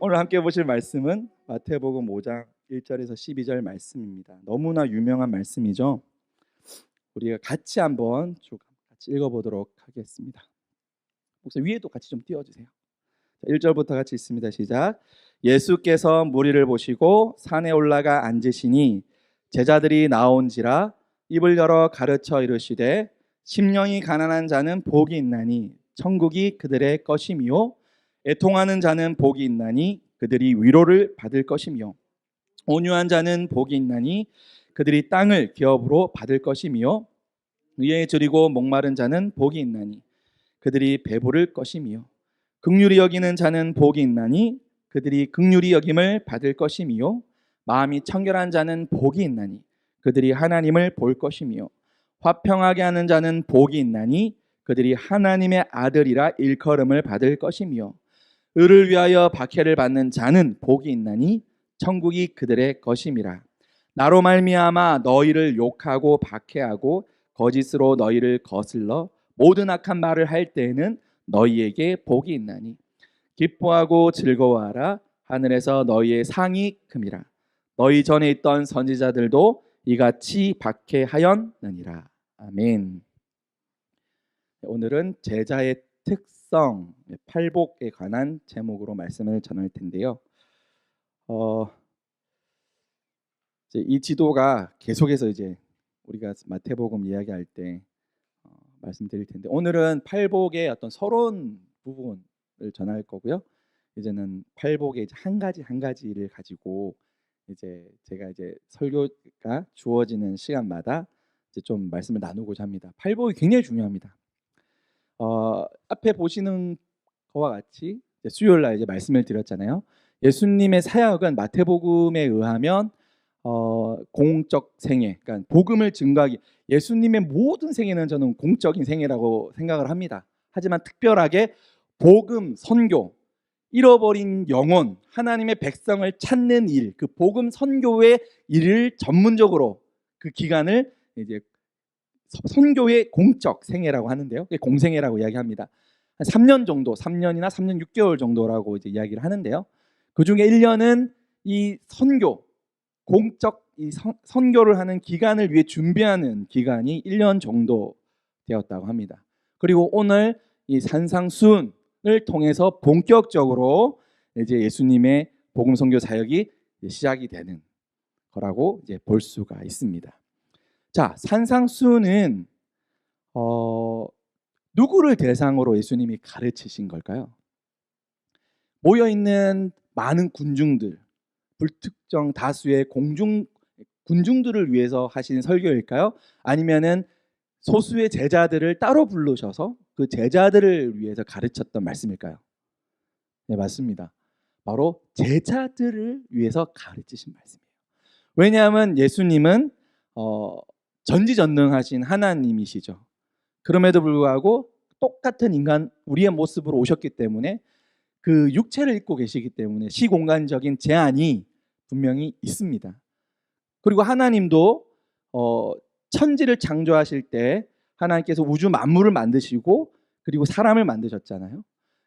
오늘 함께 보실 말씀은 마태복음 5장 1절에서 12절 말씀입니다. 너무나 유명한 말씀이죠. 우리가 같이 한번 쭉 같이 읽어보도록 하겠습니다. 목사 위에도 같이 좀 띄워주세요. 1절부터 같이 있습니다. 시작. 예수께서 무리를 보시고 산에 올라가 앉으시니 제자들이 나온지라 입을 열어 가르쳐 이르시되 심령이 가난한 자는 복이 있나니 천국이 그들의 것이며 애통하는 자는 복이 있나니 그들이 위로를 받을 것이며 온유한 자는 복이 있나니 그들이 땅을 기업으로 받을 것이며 의에 줄이고 목마른 자는 복이 있나니 그들이 배부를 것이며 긍휼히 여기는 자는 복이 있나니 그들이 긍휼히 여김을 받을 것이며 마음이 청결한 자는 복이 있나니 그들이 하나님을 볼 것이며 화평하게 하는 자는 복이 있나니 그들이 하나님의 아들이라 일컬음을 받을 것이며 의를 위하여 박해를 받는 자는 복이 있나니 천국이 그들의 것임이라. 나로 말미암아 너희를 욕하고 박해하고 거짓으로 너희를 거슬러 모든 악한 말을 할 때에는 너희에게 복이 있나니 기뻐하고 즐거워하라. 하늘에서 너희의 상이 큼이라. 너희 전에 있던 선지자들도 이같이 박해하였느니라. 아멘. 오늘은 제자의 특성, 팔복에 관한 제목으로 말씀을 전할 텐데요. 이 지도가 계속해서 이제 우리가 마태복음 이야기할 때 말씀드릴 텐데, 오늘은 팔복의 어떤 서론 부분을 전할 거고요. 이제는 팔복의 이제 한 가지를 가지고 제가 설교가 주어지는 시간마다 이제 좀 말씀을 나누고자 합니다. 팔복이 굉장히 중요합니다. 앞에 보시는 거와 같이 수요일 날 말씀을 드렸잖아요. 예수님의 사역은 마태복음에 의하면 공적 생애, 그러니까 복음을 증거하기, 예수님의 모든 생애는 저는 공적인 생애라고 생각을 합니다. 하지만 특별하게 복음 선교, 잃어버린 영혼, 하나님의 백성을 찾는 일, 그 복음 선교의 일을 전문적으로 그 기간을 이제 선교의 공적 생애라고 하는데요. 공생애라고 이야기합니다. 한 3년 정도, 3년이나 3년 6개월 정도라고 이제 이야기를 하는데요. 그 중에 1년은 이 선교, 공적 이 선교를 하는 기간을 위해 준비하는 기간이 1년 정도 되었다고 합니다. 그리고 오늘 이 산상수훈을 통해서 본격적으로 이제 예수님의 복음 선교 사역이 시작이 되는 거라고 이제 볼 수가 있습니다. 자, 산상수훈은 누구를 대상으로 예수님이 가르치신 걸까요? 모여있는 많은 군중들, 불특정 다수의 군중들을 위해서 하신 설교일까요? 아니면은 소수의 제자들을 따로 부르셔서 그 제자들을 위해서 가르쳤던 말씀일까요? 네, 맞습니다. 바로 제자들을 위해서 가르치신 말씀이에요. 왜냐하면 예수님은 전지전능하신 하나님이시죠. 그럼에도 불구하고 똑같은 인간, 우리의 모습으로 오셨기 때문에 그 육체를 입고 계시기 때문에 시공간적인 제한이 분명히 있습니다. 그리고 하나님도 천지를 창조하실 때 하나님께서 우주 만물을 만드시고 그리고 사람을 만드셨잖아요.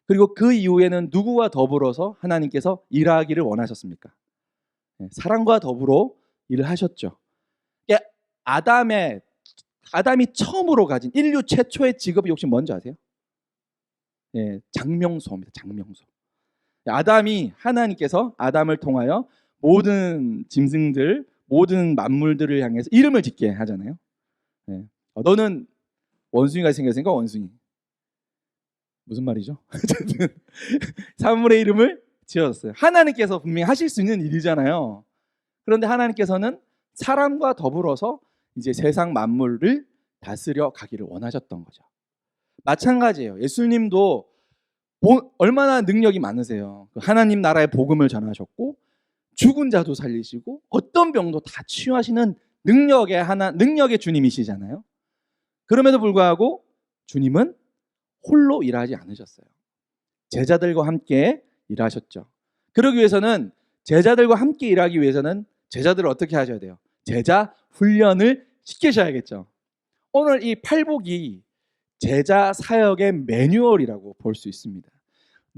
그리고 그 이후에는 누구와 더불어서 하나님께서 일하기를 원하셨습니까? 사람과 더불어 일을 하셨죠. 아담이 처음으로 가진 인류 최초의 직업이 혹시 뭔지 아세요? 장명소입니다. 장명소. 아담이, 하나님께서 아담을 통하여 모든 짐승들, 모든 만물들을 향해서 이름을 짓게 하잖아요. 너는 원숭이가 생겼으니까 원숭이. 무슨 말이죠? 사물의 이름을 지었어요. 하나님께서 분명히 하실 수 있는 일이잖아요. 그런데 하나님께서는 사람과 더불어서 이제 세상 만물을 다스려 가기를 원하셨던 거죠. 마찬가지예요. 예수님도 얼마나 능력이 많으세요. 하나님 나라의 복음을 전하셨고 죽은 자도 살리시고 어떤 병도 다 치유하시는 능력의 주님이시잖아요. 그럼에도 불구하고 주님은 홀로 일하지 않으셨어요. 제자들과 함께 일하셨죠. 그러기 위해서는, 제자들과 함께 일하기 위해서는 제자들을 어떻게 하셔야 돼요? 제자 훈련을 시키셔야겠죠. 오늘 이 팔복이 제자 사역의 매뉴얼이라고 볼 수 있습니다.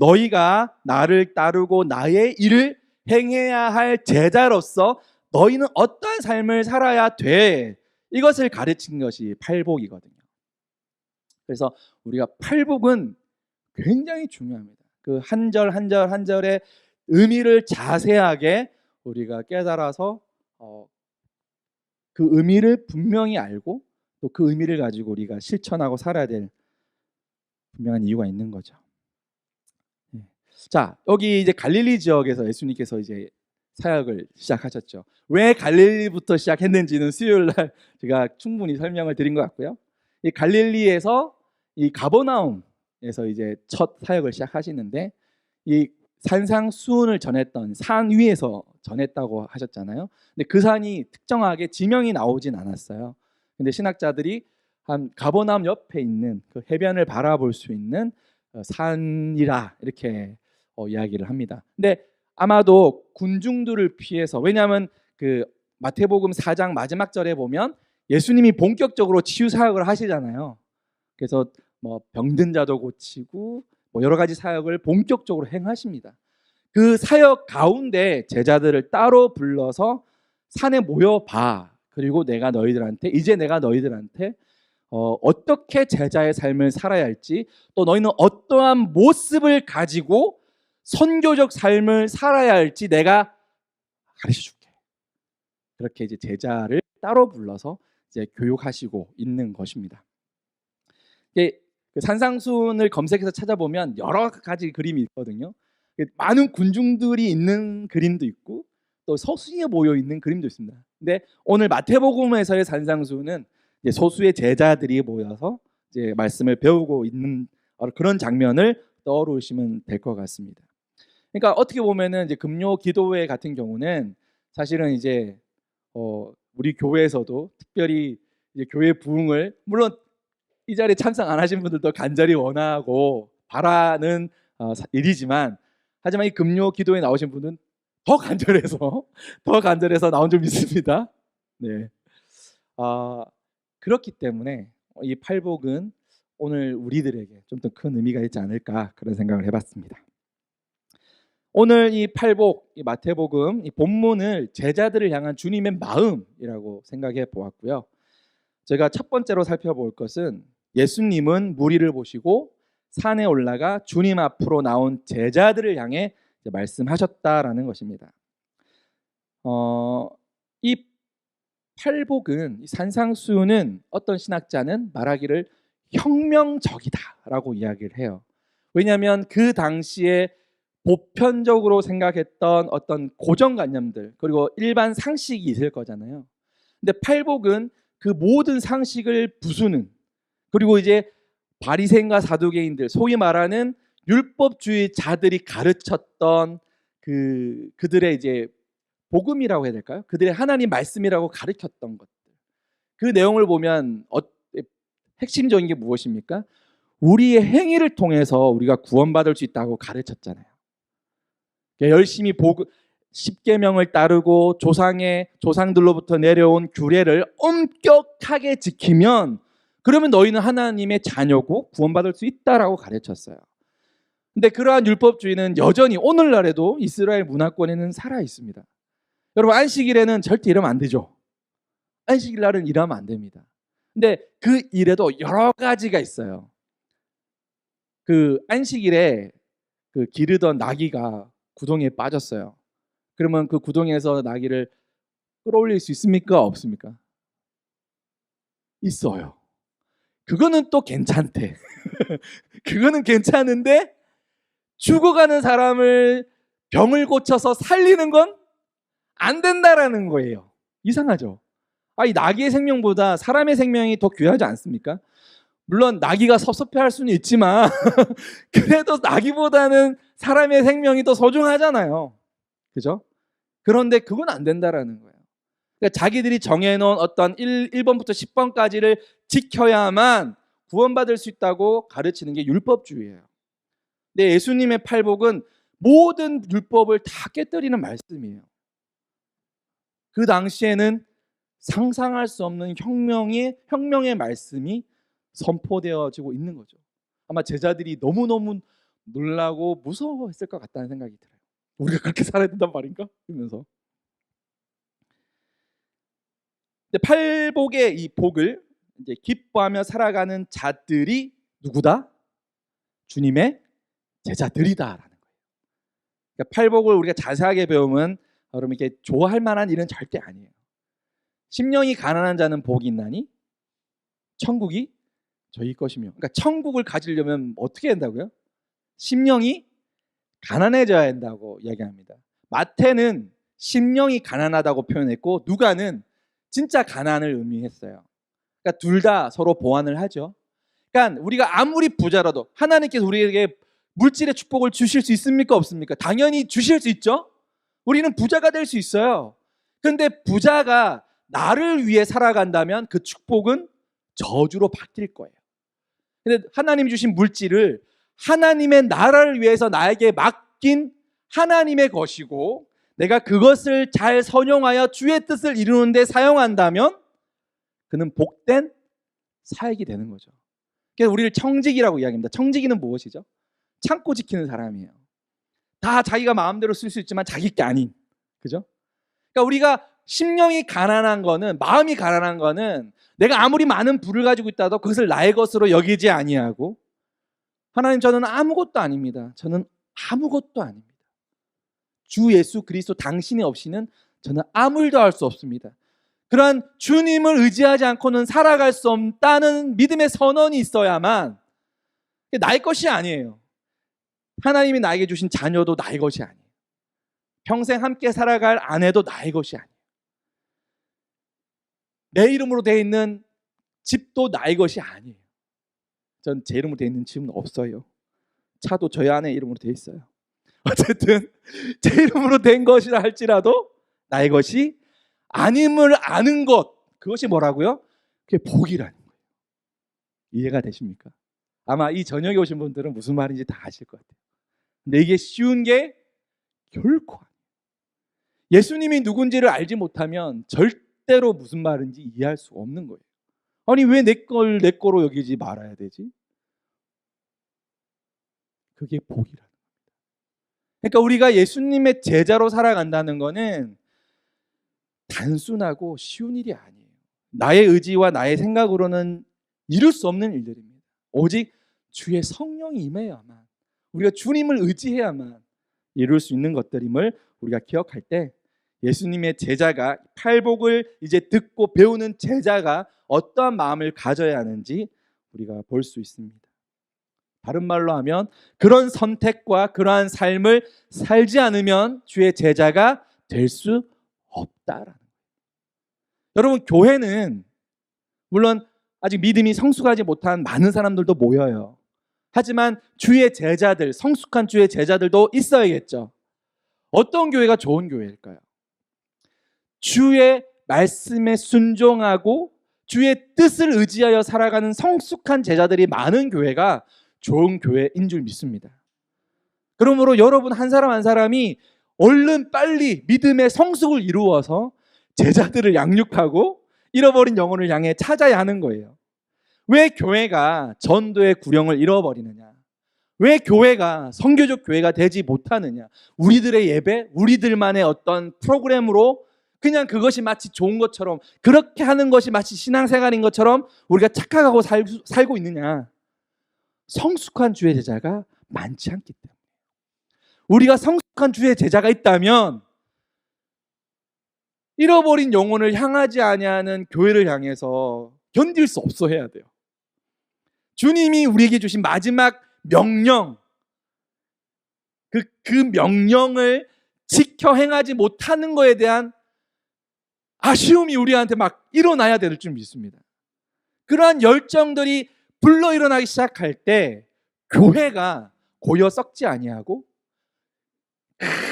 너희가 나를 따르고 나의 일을 행해야 할 제자로서 너희는 어떠한 삶을 살아야 돼. 이것을 가르친 것이 팔복이거든요. 그래서 우리가 팔복은 굉장히 중요합니다. 그 한 절 한 절 한 절의 의미를 자세하게 우리가 깨달아서 그 의미를 분명히 알고 또 그 의미를 가지고 우리가 실천하고 살아야 될 분명한 이유가 있는 거죠. 자, 여기 이제 갈릴리 지역에서 예수님께서 이제 사역을 시작하셨죠. 왜 갈릴리부터 시작했는지는 수요일 날 제가 충분히 설명을 드린 것 같고요. 이 갈릴리에서 이 가버나움에서 이제 첫 사역을 시작하시는데 이 산상수훈을 전했던 산 위에서 전했다고 하셨잖아요. 근데 그 산이 특정하게 지명이 나오진 않았어요. 근데 신학자들이 한 가버나움 옆에 있는 그 해변을 바라볼 수 있는 산이라 이렇게 이야기를 합니다. 근데 아마도 군중들을 피해서, 왜냐하면 그 마태복음 4장 마지막 절에 보면 예수님이 본격적으로 치유 사역을 하시잖아요. 그래서 뭐 병든 자도 고치고 뭐 여러 가지 사역을 본격적으로 행하십니다. 그 사역 가운데 제자들을 따로 불러서 산에 모여봐. 그리고 이제 내가 너희들한테 어떻게 제자의 삶을 살아야 할지, 또 너희는 어떠한 모습을 가지고 선교적 삶을 살아야 할지 내가 가르쳐 줄게. 그렇게 이제 제자를 따로 불러서 이제 교육하시고 있는 것입니다. 그 산상수훈을 검색해서 찾아보면 여러 가지 그림이 있거든요. 많은 군중들이 있는 그림도 있고 또 소수에 모여 있는 그림도 있습니다. 근데 오늘 마태복음에서의 산상수훈은 이제 소수의 제자들이 모여서 이제 말씀을 배우고 있는 그런 장면을 떠오르시면 될 것 같습니다. 그러니까 어떻게 보면은 이제 금요 기도회 같은 경우는 사실은 이제 우리 교회에서도 특별히 이제 교회 부흥을, 물론 이 자리에 참석 안 하신 분들도 간절히 원하고 바라는 일이지만, 하지만 이 금요 기도에 나오신 분은 더 간절해서 나온 줄 믿습니다. 네. 그렇기 때문에 이 팔복은 오늘 우리들에게 좀 더 큰 의미가 있지 않을까, 그런 생각을 해봤습니다. 오늘 이 팔복, 이 마태복음 이 본문을 제자들을 향한 주님의 마음이라고 생각해 보았고요. 제가 첫 번째로 살펴볼 것은 예수님은 무리를 보시고 산에 올라가 주님 앞으로 나온 제자들을 향해 말씀하셨다라는 것입니다. 이 팔복은, 이 산상수훈은 어떤 신학자는 말하기를 혁명적이다라고 이야기를 해요. 왜냐하면 그 당시에 보편적으로 생각했던 어떤 고정관념들 그리고 일반 상식이 있을 거잖아요. 근데 팔복은 그 모든 상식을 부수는, 그리고 이제 바리새인과 사두개인들, 소위 말하는 율법주의자들이 가르쳤던 그들의 이제 복음이라고 해야 될까요? 그들의 하나님 말씀이라고 가르쳤던 것들, 그 내용을 보면 핵심적인 게 무엇입니까? 우리의 행위를 통해서 우리가 구원받을 수 있다고 가르쳤잖아요. 열심히 십계명을 따르고 조상들로부터 내려온 규례를 엄격하게 지키면, 그러면 너희는 하나님의 자녀고 구원받을 수 있다라고 가르쳤어요. 근데 그러한 율법주의는 여전히 오늘날에도 이스라엘 문화권에는 살아 있습니다. 여러분, 안식일에는 절대 일하면 안 되죠. 안식일 날은 일하면 안 됩니다. 근데 그 일에도 여러 가지가 있어요. 그 안식일에 그 기르던 나귀가 구덩이에 빠졌어요. 그러면 그 구덩이에서 나귀를 끌어올릴 수 있습니까? 없습니까? 있어요. 그거는 또 괜찮대. 그거는 괜찮은데 죽어가는 사람을 병을 고쳐서 살리는 건 안 된다라는 거예요. 이상하죠? 이 나귀의 생명보다 사람의 생명이 더 귀하지 않습니까? 물론 나귀가 섭섭해할 수는 있지만 그래도 나귀보다는 사람의 생명이 더 소중하잖아요. 그죠? 그런데 그건 안 된다라는 거예요. 그러니까 자기들이 정해놓은 어떤 1번부터 10번까지를 지켜야만 구원받을 수 있다고 가르치는 게 율법주의예요. 근데 예수님의 팔복은 모든 율법을 다 깨뜨리는 말씀이에요. 그 당시에는 상상할 수 없는 혁명의 말씀이 선포되어지고 있는 거죠. 아마 제자들이 너무너무 놀라고 무서워했을 것 같다는 생각이 들어요. 우리가 그렇게 살아야 된단 말인가? 이러면서. 팔복의 이 복을 이제 기뻐하며 살아가는 자들이 누구다? 주님의 제자들이다라는 거예요. 그러니까 팔복을 우리가 자세하게 배우면 여러분 이렇게 좋아할 만한 일은 절대 아니에요. 심령이 가난한 자는 복이 있나니 천국이 저희 것이며. 그러니까 천국을 가지려면 어떻게 한다고요? 심령이 가난해져야 한다고 이야기합니다. 마태는 심령이 가난하다고 표현했고 누가는 진짜 가난을 의미했어요. 그러니까 둘 다 서로 보완을 하죠. 그러니까 우리가 아무리 부자라도 하나님께서 우리에게 물질의 축복을 주실 수 있습니까? 없습니까? 당연히 주실 수 있죠. 우리는 부자가 될 수 있어요. 그런데 부자가 나를 위해 살아간다면 그 축복은 저주로 바뀔 거예요. 근데 하나님이 주신 물질을 하나님의 나라를 위해서 나에게 맡긴 하나님의 것이고 내가 그것을 잘 선용하여 주의 뜻을 이루는 데 사용한다면 그는 복된 사역이 되는 거죠. 그래서 우리를 청지기라고 이야기합니다. 청지기는 무엇이죠? 참고 지키는 사람이에요. 다 자기가 마음대로 쓸 수 있지만 자기 게 아닌. 그죠? 그러니까 우리가 심령이 가난한 거는, 마음이 가난한 거는 내가 아무리 많은 부를 가지고 있다도 그것을 나의 것으로 여기지 아니하고 하나님 저는 아무것도 아닙니다. 저는 아무것도 아닙니다. 주 예수 그리스도 당신이 없이는 저는 아무 일도 할 수 없습니다. 그러한 주님을 의지하지 않고는 살아갈 수 없다는 믿음의 선언이 있어야만 나의 것이 아니에요. 하나님이 나에게 주신 자녀도 나의 것이 아니에요. 평생 함께 살아갈 아내도 나의 것이 아니에요. 내 이름으로 되어 있는 집도 나의 것이 아니에요. 전 제 이름으로 되어 있는 집은 없어요. 차도 저희 아내 이름으로 되어 있어요. 어쨌든 제 이름으로 된 것이라 할지라도 나의 것이 아님을 아는 것, 그것이 뭐라고요? 그게 복이라는 거예요. 이해가 되십니까? 아마 이 저녁에 오신 분들은 무슨 말인지 다 아실 것 같아요. 근데 이게 쉬운 게 결코 아니에요. 예수님이 누군지를 알지 못하면 절대로 무슨 말인지 이해할 수 없는 거예요. 아니 왜 내 걸 내 거로 여기지 말아야 되지? 그게 복이라는 겁니다. 그러니까 우리가 예수님의 제자로 살아간다는 거는 단순하고 쉬운 일이 아니에요. 나의 의지와 나의 생각으로는 이룰 수 없는 일들입니다. 오직 주의 성령이 임해야만, 우리가 주님을 의지해야만 이룰 수 있는 것들임을 우리가 기억할 때 예수님의 제자가, 팔복을 이제 듣고 배우는 제자가 어떠한 마음을 가져야 하는지 우리가 볼 수 있습니다. 다른 말로 하면 그런 선택과 그러한 삶을 살지 않으면 주의 제자가 될 수 없다라는 거예요. 여러분, 교회는 물론 아직 믿음이 성숙하지 못한 많은 사람들도 모여요. 하지만 주의 제자들, 성숙한 주의 제자들도 있어야겠죠. 어떤 교회가 좋은 교회일까요? 주의 말씀에 순종하고 주의 뜻을 의지하여 살아가는 성숙한 제자들이 많은 교회가 좋은 교회인 줄 믿습니다. 그러므로 여러분 한 사람 한 사람이 얼른 빨리 믿음의 성숙을 이루어서 제자들을 양육하고 잃어버린 영혼을 향해 찾아야 하는 거예요. 왜 교회가 전도의 구령을 잃어버리느냐? 왜 교회가 선교적 교회가 되지 못하느냐? 우리들의 예배, 우리들만의 어떤 프로그램으로 그냥 그것이 마치 좋은 것처럼, 그렇게 하는 것이 마치 신앙생활인 것처럼 우리가 착각하고 살고 있느냐? 성숙한 주의 제자가 많지 않기 때문에. 우리가 성숙한 주의 제자가 있다면 잃어버린 영혼을 향하지 아니하는 교회를 향해서 견딜 수 없어 해야 돼요. 주님이 우리에게 주신 마지막 명령, 그 명령을 지켜 행하지 못하는 것에 대한 아쉬움이 우리한테 막 일어나야 될 줄 믿습니다. 그러한 열정들이 불러 일어나기 시작할 때 교회가 고여 썩지 아니하고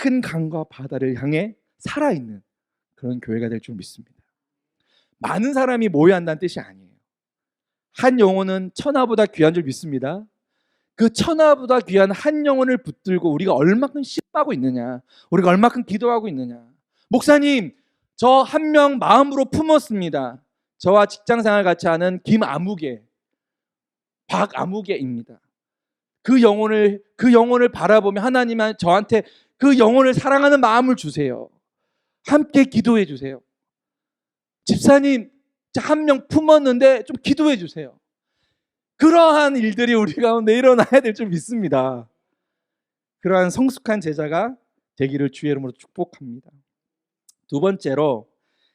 큰 강과 바다를 향해 살아있는 그런 교회가 될 줄 믿습니다. 많은 사람이 모여야 한다는 뜻이 아니에요. 한 영혼은 천하보다 귀한 줄 믿습니다. 그 천하보다 귀한 한 영혼을 붙들고 우리가 얼마큼 신뢰하고 있느냐, 우리가 얼마큼 기도하고 있느냐. 목사님, 저 한 명 마음으로 품었습니다. 저와 직장생활 같이 하는 김아무개, 박아무개입니다. 그 영혼을 바라보며 하나님은 저한테 그 영혼을 사랑하는 마음을 주세요. 함께 기도해 주세요. 집사님 한 명 품었는데 좀 기도해 주세요. 그러한 일들이 우리 가운데 일어나야 될 줄 믿습니다. 그러한 성숙한 제자가 되기를 주의 이름으로 축복합니다. 두 번째로,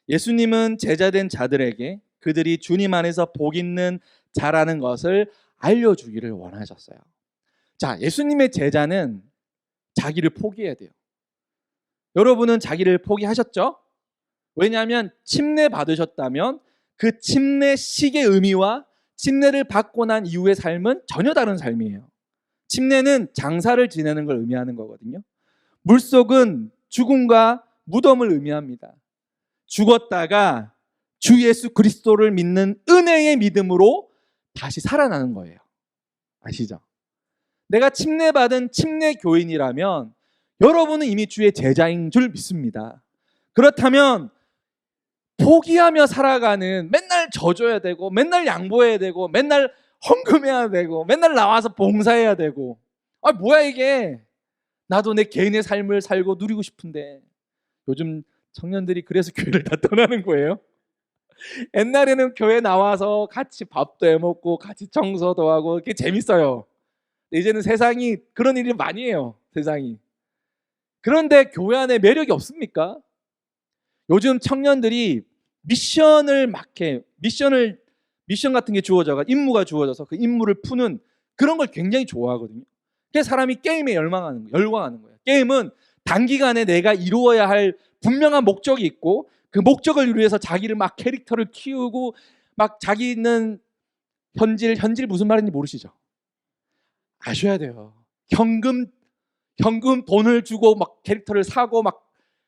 예수님은 제자된 자들에게 그들이 주님 안에서 복 있는 자라는 것을 알려주기를 원하셨어요. 자, 예수님의 제자는 자기를 포기해야 돼요. 여러분은 자기를 포기하셨죠? 왜냐하면 침례 받으셨다면 그 침례식의 의미와 침례를 받고 난 이후의 삶은 전혀 다른 삶이에요. 침례는 장사를 지내는 걸 의미하는 거거든요. 물속은 죽음과 무덤을 의미합니다. 죽었다가 주 예수 그리스도를 믿는 은혜의 믿음으로 다시 살아나는 거예요. 아시죠? 내가 침례받은 침례교인이라면 여러분은 이미 주의 제자인 줄 믿습니다. 그렇다면 포기하며 살아가는, 맨날 져줘야 되고 맨날 양보해야 되고 맨날 헌금해야 되고 맨날 나와서 봉사해야 되고, 아 뭐야 이게, 나도 내 개인의 삶을 살고 누리고 싶은데. 요즘 청년들이 그래서 교회를 다 떠나는 거예요. 옛날에는 교회 나와서 같이 밥도 해먹고 같이 청소도 하고 그게 재밌어요. 이제는 세상이 그런 일이 많이 해요. 세상이. 그런데 교회 안에 매력이 없습니까? 요즘 청년들이 미션을 막 해. 미션 같은 게 주어져가, 임무가 주어져서 그 임무를 푸는 그런 걸 굉장히 좋아하거든요. 그래서 사람이 게임에 열광하는 거예요. 게임은 단기간에 내가 이루어야 할 분명한 목적이 있고 그 목적을 위해서 자기를 막 캐릭터를 키우고 막 자기는 현질 무슨 말인지 모르시죠? 아셔야 돼요. 현금 돈을 주고 막 캐릭터를 사고 막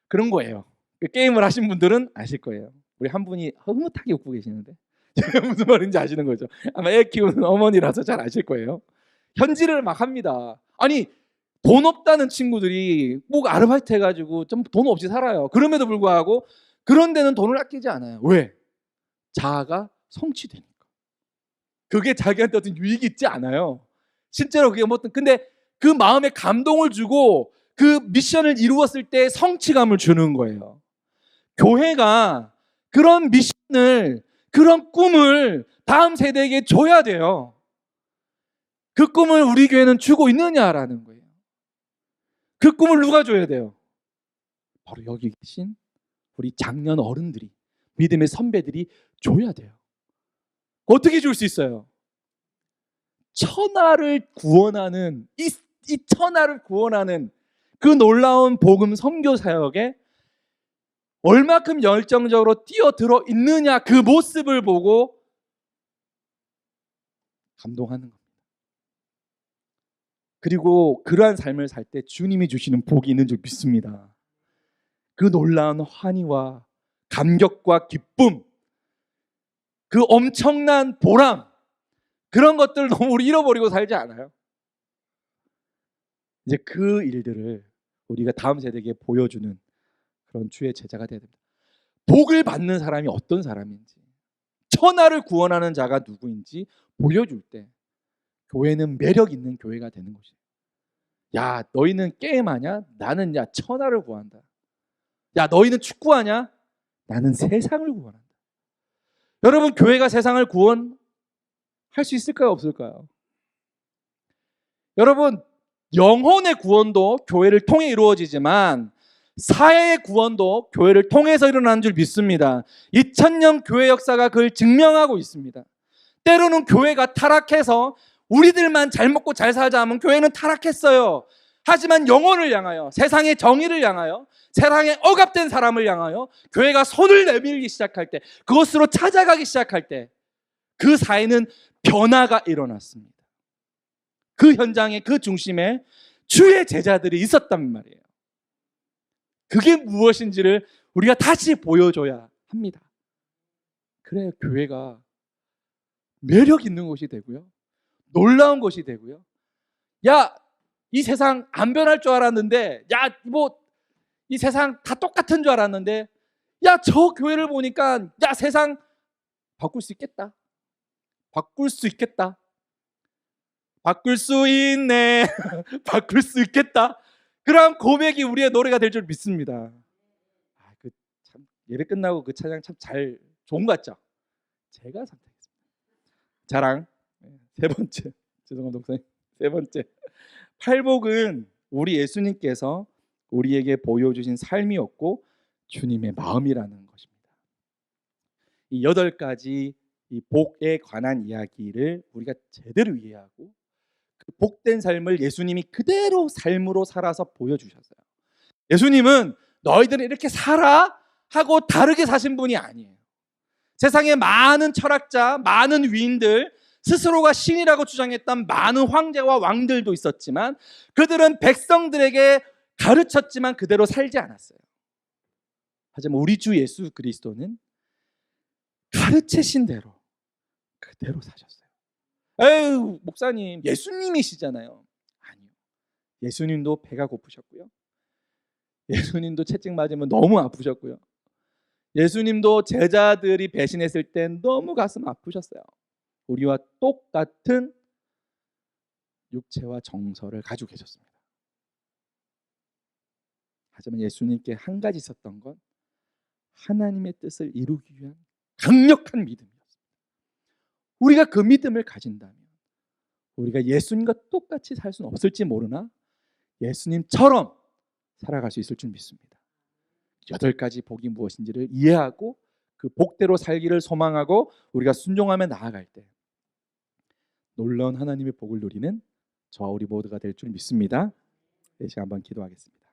그런 거예요. 게임을 하신 분들은 아실 거예요. 우리 한 분이 흐뭇하게 웃고 계시는데 제가 무슨 말인지 아시는 거죠? 아마 애 키우는 어머니라서 잘 아실 거예요. 현질을 막 합니다. 아니 돈 없다는 친구들이 꼭 아르바이트 해가지고 좀 돈 없이 살아요. 그럼에도 불구하고 그런 데는 돈을 아끼지 않아요. 왜? 자아가 성취되니까. 그게 자기한테 어떤 유익이 있지 않아요. 실제로 그게 뭐, 근데 그 마음에 감동을 주고 그 미션을 이루었을 때 성취감을 주는 거예요. 교회가 그런 미션을, 그런 꿈을 다음 세대에게 줘야 돼요. 그 꿈을 우리 교회는 주고 있느냐라는 거예요. 그 꿈을 누가 줘야 돼요? 바로 여기 계신 우리 장년 어른들이, 믿음의 선배들이 줘야 돼요. 어떻게 줄 수 있어요? 천하를 구원하는 이 천하를 구원하는 그 놀라운 복음 선교 사역에 얼마큼 열정적으로 뛰어들어 있느냐, 그 모습을 보고 감동하는 겁니다. 그리고 그러한 삶을 살 때 주님이 주시는 복이 있는 줄 믿습니다. 그 놀라운 환희와 감격과 기쁨, 그 엄청난 보람, 그런 것들을 너무 우리 잃어버리고 살지 않아요? 이제 그 일들을 우리가 다음 세대에게 보여주는 그런 주의 제자가 되어야 됩니다. 복을 받는 사람이 어떤 사람인지, 천하를 구원하는 자가 누구인지 보여줄 때 교회는 매력 있는 교회가 되는 것이에요. 야, 너희는 게임하냐? 나는 천하를 구한다. 야, 너희는 축구하냐? 나는 세상을 구원한다. 여러분, 교회가 세상을 구원할 수 있을까요? 없을까요? 여러분, 영혼의 구원도 교회를 통해 이루어지지만 사회의 구원도 교회를 통해서 일어나는 줄 믿습니다. 2000년 교회 역사가 그걸 증명하고 있습니다. 때로는 교회가 타락해서 우리들만 잘 먹고 잘 살자 하면 교회는 타락했어요. 하지만 영혼을 향하여, 세상의 정의를 향하여, 세상에 억압된 사람을 향하여 교회가 손을 내밀기 시작할 때, 그것으로 찾아가기 시작할 때 그 사회는 변화가 일어났습니다. 그 현장에, 그 중심에 주의 제자들이 있었단 말이에요. 그게 무엇인지를 우리가 다시 보여줘야 합니다. 그래야 교회가 매력 있는 곳이 되고요, 놀라운 곳이 되고요. 야, 이 세상 안 변할 줄 알았는데, 야, 뭐 이 세상 다 똑같은 줄 알았는데, 야, 저 교회를 보니까 야, 세상 바꿀 수 있겠다. 바꿀 수 있겠다. 바꿀 수 있네. 바꿀 수 있겠다. 그러한 고백이 우리의 노래가 될 줄 믿습니다. 참 예배 끝나고 그 찬양 참 잘 좋은 것 같죠? 제가 선택했습니다. 자랑. 세 번째. 죄송합니다, 목사님. 세 번째. 팔복은 우리 예수님께서 우리에게 보여주신 삶이었고 주님의 마음이라는 것입니다. 이 8가지 이 복에 관한 이야기를 우리가 제대로 이해하고 그 복된 삶을 예수님이 그대로 삶으로 살아서 보여주셨어요. 예수님은 너희들은 이렇게 살아 하고 다르게 사신 분이 아니에요. 세상에 많은 철학자, 많은 위인들, 스스로가 신이라고 주장했던 많은 황제와 왕들도 있었지만 그들은 백성들에게 가르쳤지만 그대로 살지 않았어요. 하지만 우리 주 예수 그리스도는 가르치신 대로 그대로 사셨어요. 에휴, 목사님, 예수님이시잖아요. 아니요. 예수님도 배가 고프셨고요. 예수님도 채찍 맞으면 너무 아프셨고요. 예수님도 제자들이 배신했을 땐 너무 가슴 아프셨어요. 우리와 똑같은 육체와 정서를 가지고 계셨습니다. 하지만 예수님께 한 가지 있었던 건 하나님의 뜻을 이루기 위한 강력한 믿음이었습니다. 우리가 그 믿음을 가진다면 우리가 예수님과 똑같이 살 수는 없을지 모르나 예수님처럼 살아갈 수 있을 줄 믿습니다. 8가지 복이 무엇인지를 이해하고 그 복대로 살기를 소망하고 우리가 순종하며 나아갈 때 놀라운 하나님의 복을 누리는 저와 우리 모두가 될 줄 믿습니다. 이 시간 한번 기도하겠습니다.